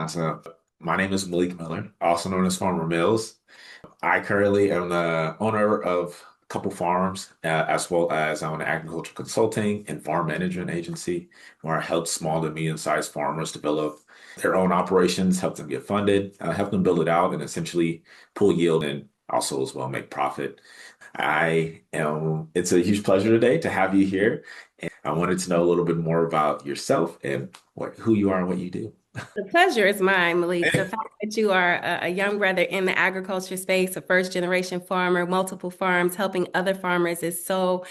So, my name is Malik Miller, also known as Farmer Mills. I currently am the owner of a couple farms, as well as I'm an agricultural consulting and farm management agency where I help small to medium-sized farmers develop their own operations, help them get funded, help them build it out, and essentially pull yield and also as well make profit. It's a huge pleasure today to have you here. And I wanted to know a little bit more about yourself and who you are and what you do. The pleasure is mine, Malik. The fact that you are a young brother in the agriculture space, a first generation farmer, multiple farms, helping other farmers is so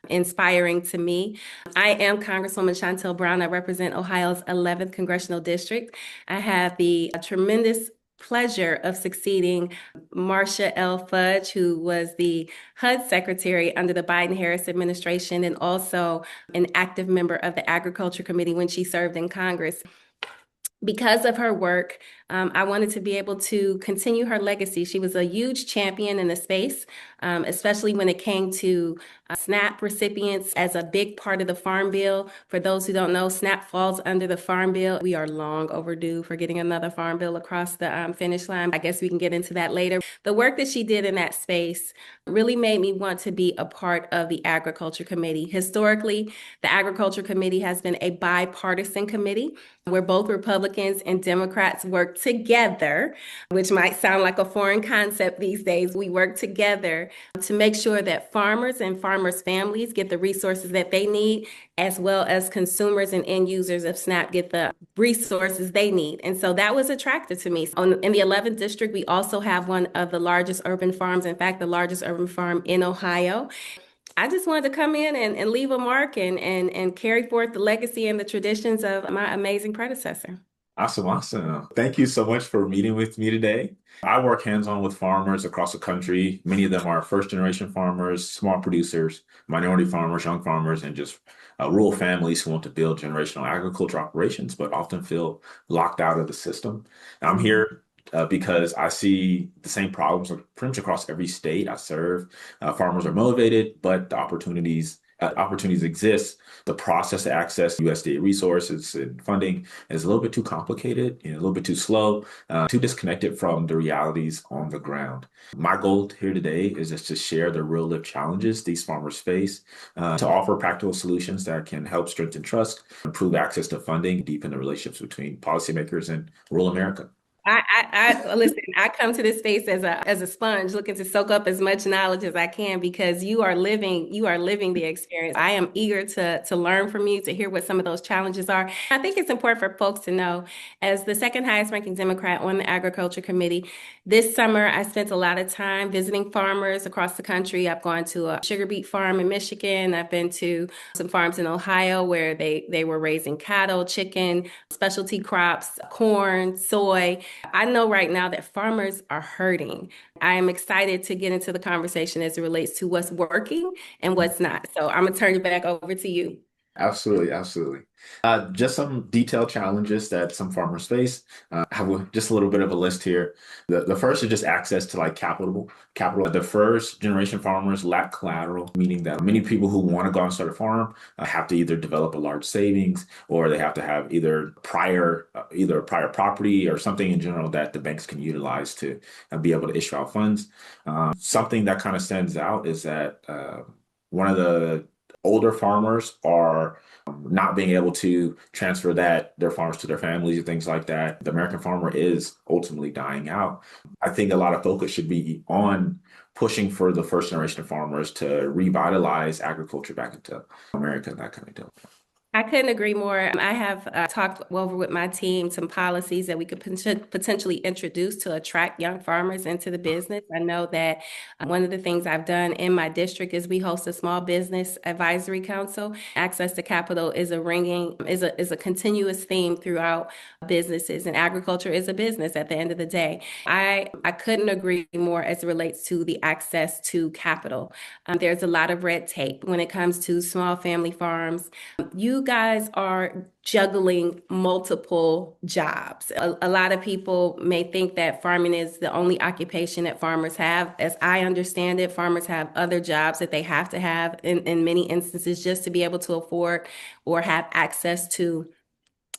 inspiring to me. I am Congresswoman Shontel Brown. I represent Ohio's 11th Congressional District. I have the tremendous pleasure of succeeding Marcia L. Fudge, who was the HUD Secretary under the Biden-Harris administration and also an active member of the Agriculture Committee when she served in Congress. Because of her work, I wanted to be able to continue her legacy. She was a huge champion in the space, especially when it came to SNAP recipients as a big part of the Farm Bill. For those who don't know, SNAP falls under the Farm Bill. We are long overdue for getting another Farm Bill across the finish line. I guess we can get into that later. The work that she did in that space really made me want to be a part of the Agriculture Committee. Historically, the Agriculture Committee has been a bipartisan committee where both Republicans and Democrats work together, which might sound like a foreign concept these days. We work together to make sure that farmers and farmers' families get the resources that they need, as well as consumers and end users of SNAP get the resources they need. And so that was attractive to me. In the 11th district, we also have one of the largest urban farms, in fact, the largest urban farm in Ohio. I just wanted to come in and leave a mark and carry forth the legacy and the traditions of my amazing predecessor. Awesome, awesome. Thank you so much for meeting with me today. I work hands-on with farmers across the country. Many of them are first generation farmers, small producers, minority farmers, young farmers, and just rural families who want to build generational agriculture operations, but often feel locked out of the system. I'm here because I see the same problems pretty much across every state I serve. Farmers are motivated, but the opportunities exist. The process to access USDA resources and funding is a little bit too complicated and a little bit too slow, too disconnected from the realities on the ground. My goal here today is just to share the real life challenges these farmers face, to offer practical solutions that can help strengthen trust, improve access to funding, deepen the relationships between policymakers and rural America. Listen. I come to this space as a sponge, looking to soak up as much knowledge as I can because you are living the experience. I am eager to learn from you, to hear what some of those challenges are. I think it's important for folks to know, as the second highest ranking Democrat on the Agriculture Committee, this summer I spent a lot of time visiting farmers across the country. I've gone to a sugar beet farm in Michigan. I've been to some farms in Ohio where they were raising cattle, chicken, specialty crops, corn, soy. I know right now that farmers are hurting. I am excited to get into the conversation as it relates to what's working and what's not. So I'm gonna turn it back over to you. Absolutely, absolutely. Just some detailed challenges that some farmers face. Just a little bit of a list here. The first is just access to like capital. Capital. The first generation farmers lack collateral, meaning that many people who want to go and start a farm have to either develop a large savings or they have to have either prior property or something in general that the banks can utilize to be able to issue out funds. Something that kind of stands out is that one of the older farmers are not being able to transfer their farms to their families and things like that. The American farmer is ultimately dying out. I think a lot of focus should be on pushing for the first generation of farmers to revitalize agriculture back into America and that kind of deal. I couldn't agree more. I have talked over with my team some policies that we could potentially introduce to attract young farmers into the business. I know that one of the things I've done in my district is we host a small business advisory council. Access to capital is a continuous theme throughout businesses, and agriculture is a business at the end of the day. I couldn't agree more as it relates to the access to capital. There's a lot of red tape when it comes to small family farms. You guys are juggling multiple jobs. A lot of people may think that farming is the only occupation that farmers have. As I understand it, farmers have other jobs that they have to have in many instances just to be able to afford or have access to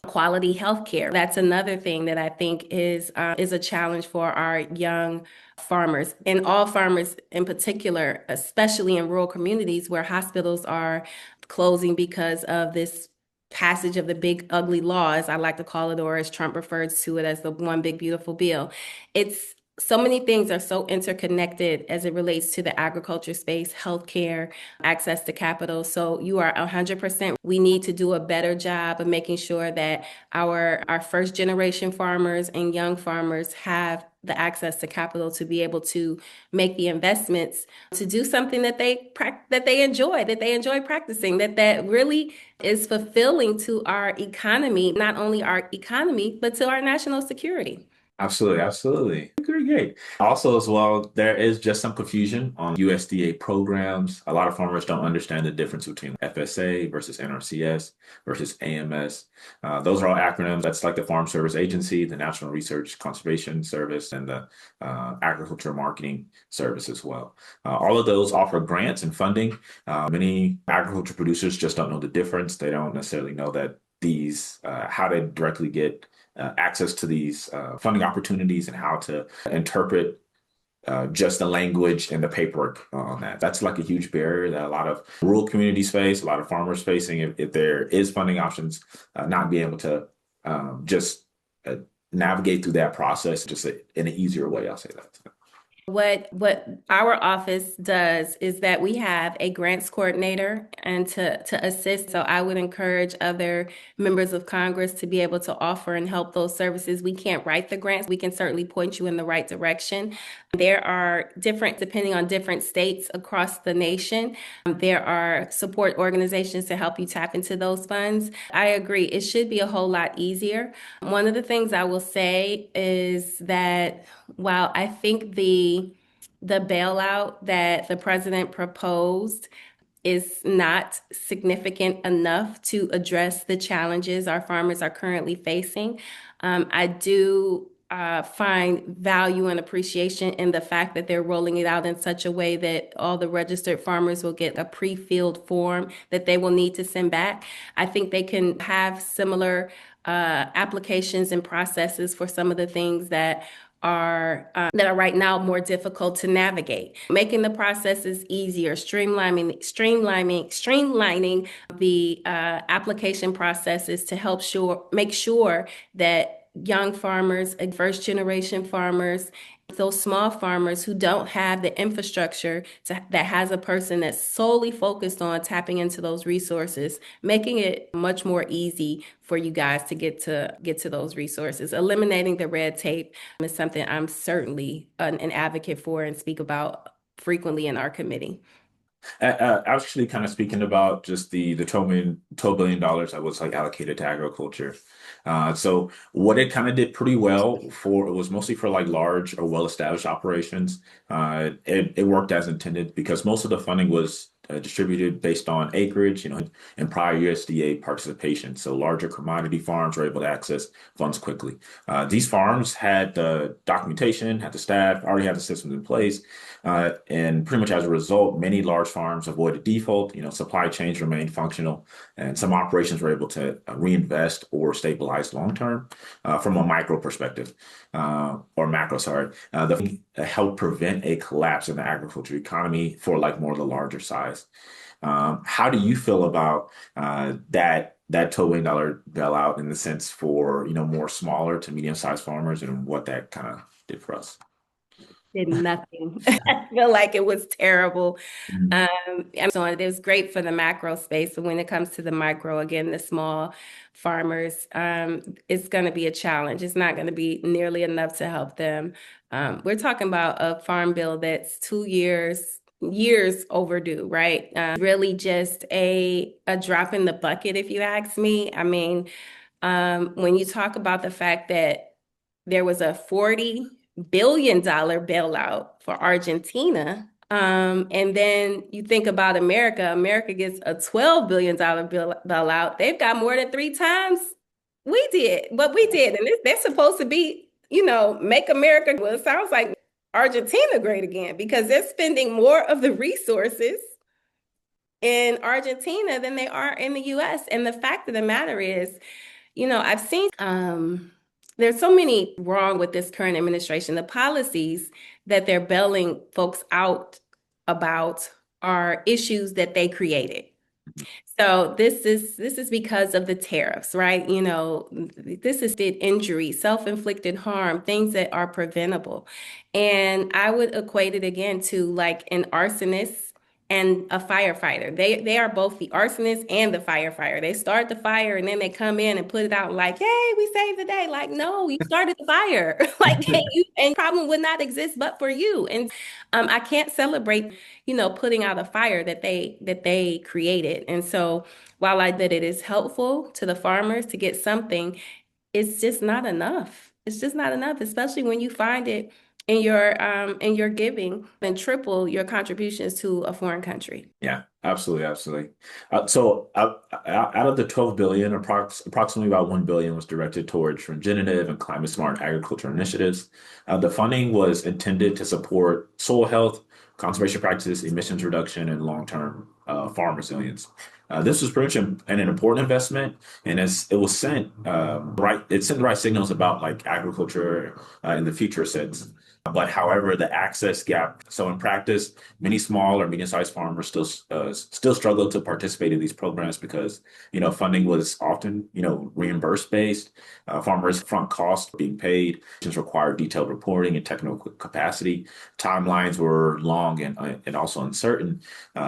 quality healthcare. That's another thing that I think is a challenge for our young farmers, and all farmers in particular, especially in rural communities where hospitals are closing because of this passage of the big ugly law, as I like to call it, or as Trump refers to it as the one big beautiful bill. It's so many things are so interconnected as it relates to the agriculture space, healthcare, access to capital. So you are 100%. We need to do a better job of making sure that our first generation farmers and young farmers have the access to capital to be able to make the investments to do something that they enjoy practicing, that really is fulfilling to our economy, not only our economy, but to our national security. Absolutely, absolutely. Great. Also, as well, there is just some confusion on USDA programs. A lot of farmers don't understand the difference between FSA versus NRCS versus AMS. Those are all acronyms. That's like the Farm Service Agency, the National Research Conservation Service, and the Agriculture Marketing Service as well. All of those offer grants and funding. Many agriculture producers just don't know the difference. They don't necessarily know that how to directly get access to these funding opportunities and how to interpret just the language and the paperwork on that. That's like a huge barrier that a lot of rural communities face, a lot of farmers facing if there is funding options, not being able to just navigate through that process just in an easier way. I'll say that. What our office does is that we have a grants coordinator and to assist. So I would encourage other members of Congress to be able to offer and help those services. We can't write the grants. We can certainly point you in the right direction. There are depending on different states across the nation, there are support organizations to help you tap into those funds. I agree. It should be a whole lot easier. One of the things I will say is that while I think the bailout that the president proposed is not significant enough to address the challenges our farmers are currently facing, I do find value and appreciation in the fact that they're rolling it out in such a way that all the registered farmers will get a pre-filled form that they will need to send back. I think they can have similar applications and processes for some of the things that are right now more difficult to navigate, making the processes easier, streamlining the application processes to make sure that young farmers and first generation farmers, those small farmers who don't have the infrastructure that has a person that's solely focused on tapping into those resources, making it much more easy for you guys to get to those resources. Eliminating the red tape is something I'm certainly an advocate for and speak about frequently in our committee. Actually, kind of speaking about just the $12 billion that was like allocated to agriculture. So what it kind of did pretty well for, it was mostly for like large or well-established operations. It worked as intended because most of the funding was distributed based on acreage, and prior USDA participation. So larger commodity farms were able to access funds quickly. These farms had the documentation, had the staff, already had the systems in place. And pretty much as a result, many large farms avoided default, supply chains remained functional, and some operations were able to reinvest or stabilize long term from a micro perspective, or macro, sorry. The help prevent a collapse in the agriculture economy for like more of the larger size. How do you feel about that $12 billion bailout in the sense for more smaller to medium sized farmers and what that kind of did for us? Did nothing. I feel like it was terrible. Mhm. And so it was great for the macro space. But when it comes to the micro, again, the small farmers, it's going to be a challenge. It's not going to be nearly enough to help them. We're talking about a farm bill that's 2 years overdue, right? Really just a drop in the bucket, if you ask me. I mean, when you talk about the fact that there was a $40 billion bailout for Argentina. And then you think about America, America gets a $12 billion bailout. They've got more than three times what we did. And they're supposed to be, make America, well, it sounds like Argentina great again because they're spending more of the resources in Argentina than they are in the US. And the fact of the matter is, I've seen there's so many wrong with this current administration. The policies that they're bailing folks out about are issues that they created. So this is because of the tariffs, right? This is did injury, self-inflicted harm, things that are preventable. And I would equate it again to like an arsonist and a firefighter. They are both the arsonist and the firefighter. They start the fire and then they come in and put it out like, "Hey, we saved the day." Like, no, you started the fire. Like, and problem would not exist but for you. And I can't celebrate putting out a fire that they created. And so while I that it is helpful to the farmers to get something, it's just not enough. It's just not enough, especially when you find it in your giving and triple your contributions to a foreign country. Yeah, absolutely, absolutely. Out of the 12 billion, approximately about 1 billion was directed towards regenerative and climate smart agriculture initiatives. The funding was intended to support soil health, conservation practices, emissions reduction, and long-term farm resilience. This was pretty much an important investment, and it was sent right. It sent the right signals about like agriculture in the future sense. But however, the access gap. So in practice, many small or medium-sized farmers still struggle to participate in these programs because funding was often reimbursed based. Farmers' front costs being paid, just required detailed reporting and technical capacity. Timelines were long and also uncertain.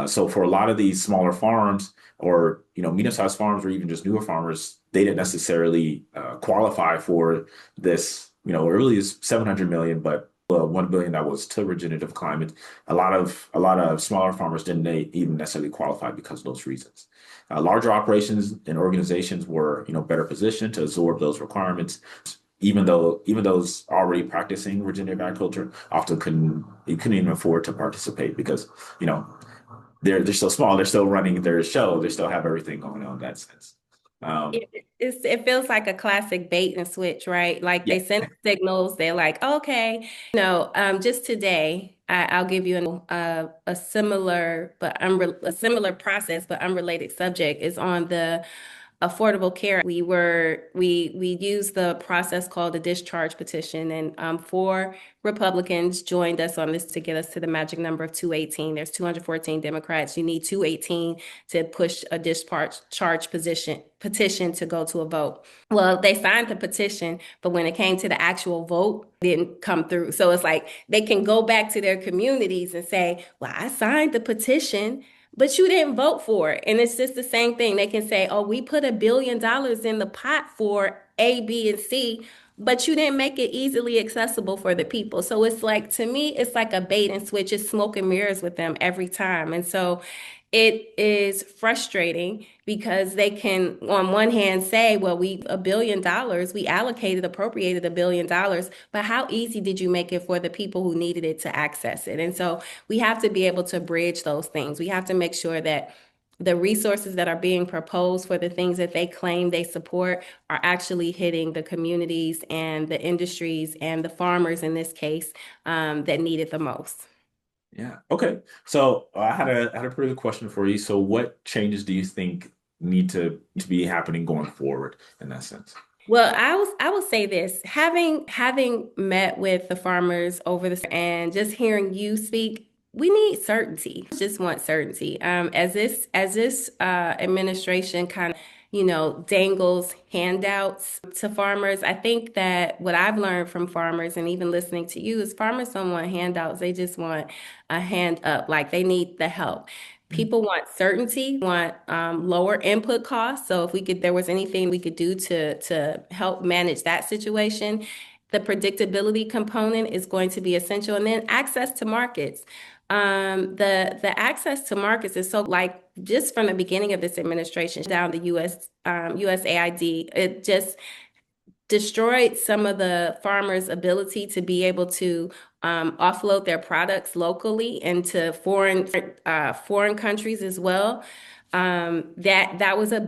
So for a lot of these smaller farms or medium-sized farms or even just newer farmers, they didn't necessarily qualify for this. It really is 700 million, but 1 billion that was to regenerative climate. A lot of smaller farmers didn't even necessarily qualify because of those reasons. Larger operations and organizations were better positioned to absorb those requirements. Even those already practicing regenerative agriculture often couldn't even afford to participate because they're so small, they're still running their show, they still have everything going on in that sense. Um, It feels like a classic bait and switch, right? Like yeah, they send signals, they're like, okay, just today, I'll give you a similar a similar process, but unrelated subject is on the Affordable Care. We used the process called the discharge petition, and four Republicans joined us on this to get us to the magic number of 218. There's 214 Democrats. You need 218 to push a discharge petition to go to a vote. Well, they signed the petition, but when it came to the actual vote, it didn't come through. So it's like they can go back to their communities and say, "Well, I signed the petition, but you didn't vote for it." And it's just the same thing. They can say, "Oh, we put $1 billion in the pot for A, B, and C, but you didn't make it easily accessible for the people." So it's like, to me, it's like a bait and switch. It's smoke and mirrors with them every time. And so it is frustrating because they can, on one hand, say, "Well, $1 billion, we appropriated $1 billion, but how easy did you make it for the people who needed it to access it?" And so we have to be able to bridge those things. We have to make sure that the resources that are being proposed for the things that they claim they support are actually hitting the communities and the industries and the farmers in this case, that need it the most. yeah. Okay. So I had a pretty good question for you. So what changes do you think need to be happening going forward in that sense? Well, I will say this, having met with the farmers over the and just hearing you speak, we need certainty. Just want certainty. As this administration kind of, dangles handouts to farmers. I think that what I've learned from farmers and even listening to you is farmers don't want handouts. They just want a hand up, like they need the help. People want certainty, want lower input costs. So if there was anything we could do to help manage that situation, the predictability component is going to be essential. And then access to markets. The access to markets is so, like, just from the beginning of this administration down the USAID, it just destroyed some of the farmers' ability to be able to offload their products locally into foreign countries as well. That was a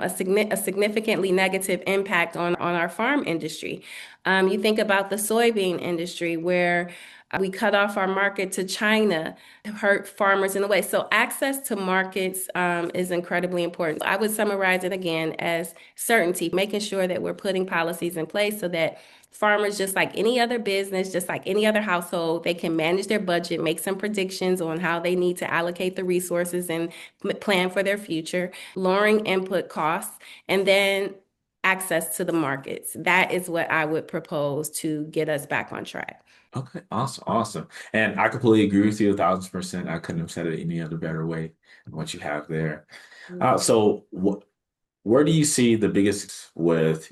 significantly negative impact on our farm industry. You think about the soybean industry, where We cut off our market to China, hurt farmers in a way. So access to markets is incredibly important. I would summarize it again as certainty, making sure that we're putting policies in place so that farmers, just like any other business, just like any other household, they can manage their budget, make some predictions on how they need to allocate the resources and plan for their future, lowering input costs, and then access to the markets. That is what I would propose to get us back on track. Okay, awesome, awesome. And I completely agree with you 1,000%. I couldn't have said it any other better way than what you have there. So where do you see the biggest with,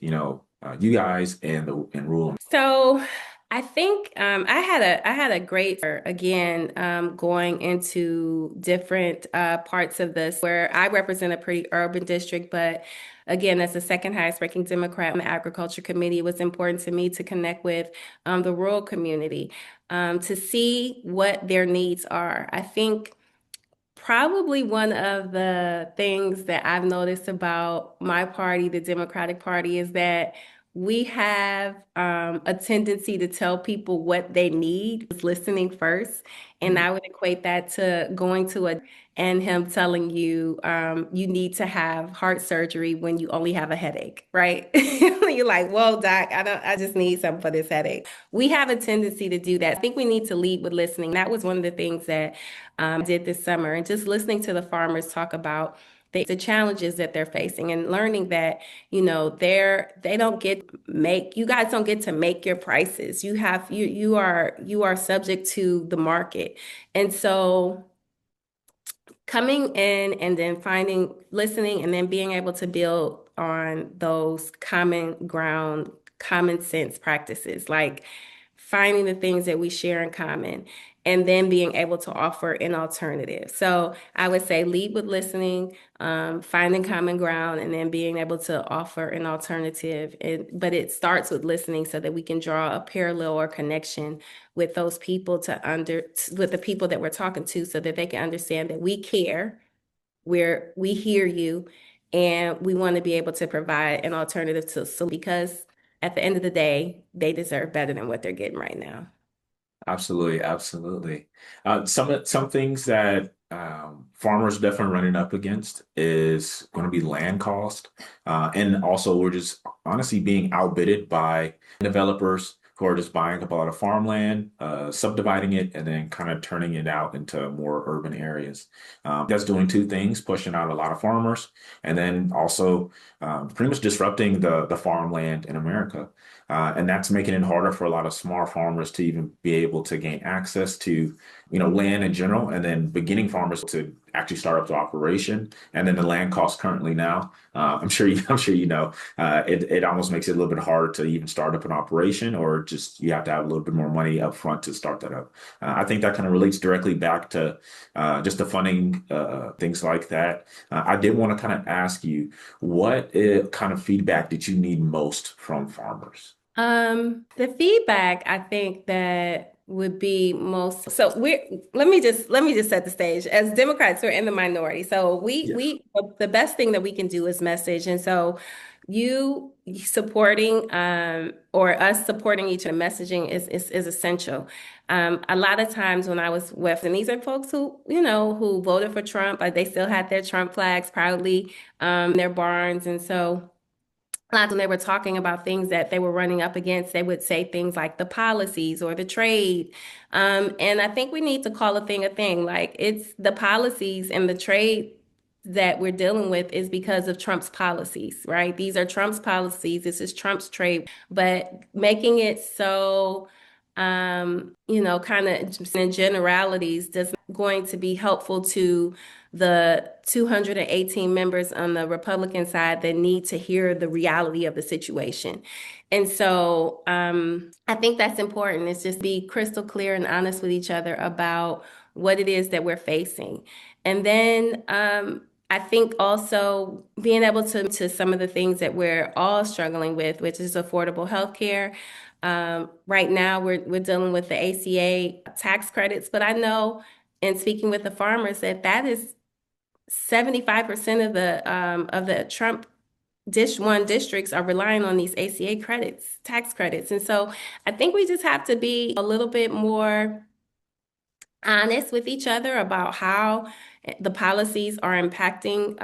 you guys and the and rural? So I think I had a great again going into different parts of this where I represent a pretty urban district, but again, as the second highest ranking Democrat on the Agriculture Committee, it was important to me to connect with the rural community to see what their needs are. I think probably one of the things that I've noticed about my party, the Democratic Party, is that we have a tendency to tell people what they need, listening first. And I would equate that to going to a and him telling you you need to have heart surgery when you only have a headache, right? You're like, "Whoa, doc, I just need something for this headache." We have a tendency to do that. I think we need to lead with listening. That was one of the things that did this summer, and just listening to the farmers talk about the challenges that they're facing and learning that they don't get make you guys don't get to make your prices. You are subject to the market. And so coming in and then finding, listening, and then being able to build on those common ground, common sense practices, like finding the things that we share in common, and then being able to offer an alternative. So I would say lead with listening, finding common ground, and then being able to offer an alternative. But it starts with listening so that we can draw a parallel or connection with those people with the people that we're talking to, so that they can understand that we care, we hear you, and we want to be able to provide an alternative because at the end of the day, they deserve better than what they're getting right now. Absolutely, absolutely. Some things that farmers definitely running up against is going to be land cost, and also we're just honestly being outbidded by developers who are just buying up a lot of farmland, subdividing it, and then kind of turning it out into more urban areas. That's doing two things: pushing out a lot of farmers, and then also pretty much disrupting the farmland in America. And that's making it harder for a lot of small farmers to even be able to gain access to, land in general, and then beginning farmers to actually start up the operation. And then the land costs currently now, I'm sure it almost makes it a little bit harder to even start up an operation, or just you have to have a little bit more money up front to start that up. I think that kind of relates directly back to just the funding, things like that. I did want to kind of ask you, what kind of feedback did you need most from farmers? The feedback I think that would be most so we're let me just set the stage. As Democrats, we're in the minority. So Yes. the best thing that we can do is message. And so you supporting or us supporting each other messaging is essential. A lot of times when I was with, and these are folks who voted for Trump, but they still had their Trump flags proudly in their barns. And so like when they were talking about things that they were running up against, they would say things like the policies or the trade. And I think we need to call a thing a thing. Like it's the policies and the trade that we're dealing with is because of Trump's policies, right? These are Trump's policies. This is Trump's trade, but making it so, kind of in generalities, does going to be helpful to the 218 members on the Republican side that need to hear the reality of the situation. And so I think that's important. Is just be crystal clear and honest with each other about what it is that we're facing. And then I think also being able to some of the things that we're all struggling with, which is affordable health care. Right now, we're dealing with the ACA tax credits, but I know in speaking with the farmers that is 75% of the Trump districts are relying on these ACA credits, tax credits. And so I think we just have to be a little bit more honest with each other about how the policies are impacting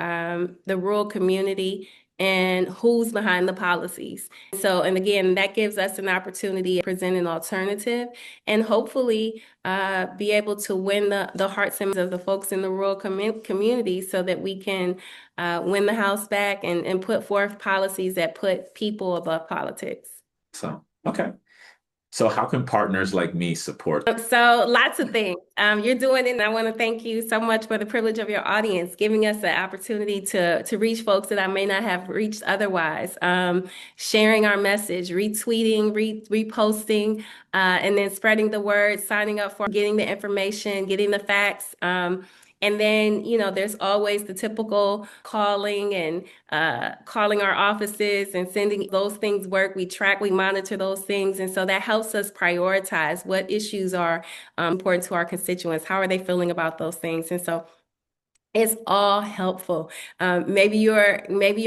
the rural community and who's behind the policies. So, and again, that gives us an opportunity to present an alternative and hopefully be able to win the hearts and minds of the folks in the rural community so that we can win the House back and put forth policies that put people above politics. So, okay. So how can partners like me support? So lots of things you're doing, and I want to thank you so much for the privilege of your audience, giving us the opportunity to reach folks that I may not have reached otherwise. Sharing our message, retweeting, reposting, and then spreading the word, signing up for getting the information, getting the facts. And then, there's always the typical calling and calling our offices and sending those things work. We track, we monitor those things. And so that helps us prioritize what issues are important to our constituents. How are they feeling about those things? And so it's all helpful. Maybe you're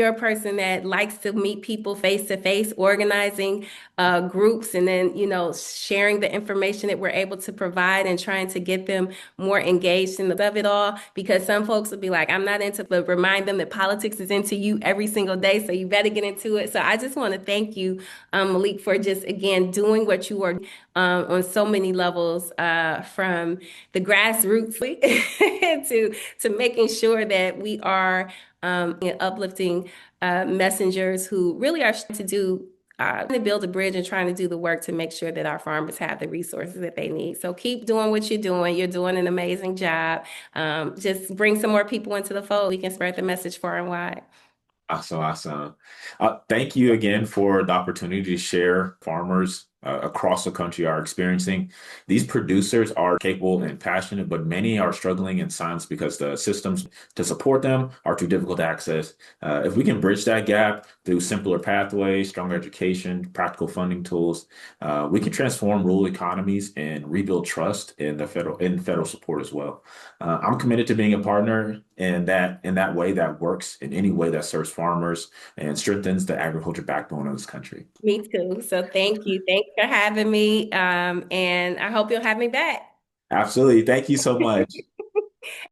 a person that likes to meet people face to face, organizing groups, and then sharing the information that we're able to provide and trying to get them more engaged in the of it all. Because some folks will be like, "I'm not into," but remind them that politics is into you every single day, so you better get into it. So I just want to thank you, Malik, for just again doing what you are on so many levels, from the grassroots to making sure that we are uplifting messengers who really are to do to build a bridge and trying to do the work to make sure that our farmers have the resources that they need. So keep doing what you're doing. You're doing an amazing job. Just bring some more people into the fold. We can spread the message far and wide. Awesome, awesome. Thank you again for the opportunity to share farmers across the country are experiencing. These producers are capable and passionate, but many are struggling in silence because the systems to support them are too difficult to access. If we can bridge that gap through simpler pathways, stronger education, practical funding tools, we can transform rural economies and rebuild trust in federal support as well. I'm committed to being a partner in that way that works in any way that serves farmers and strengthens the agriculture backbone of this country. Me too. So thank you. Thanks for having me. And I hope you'll have me back. Absolutely. Thank you so much.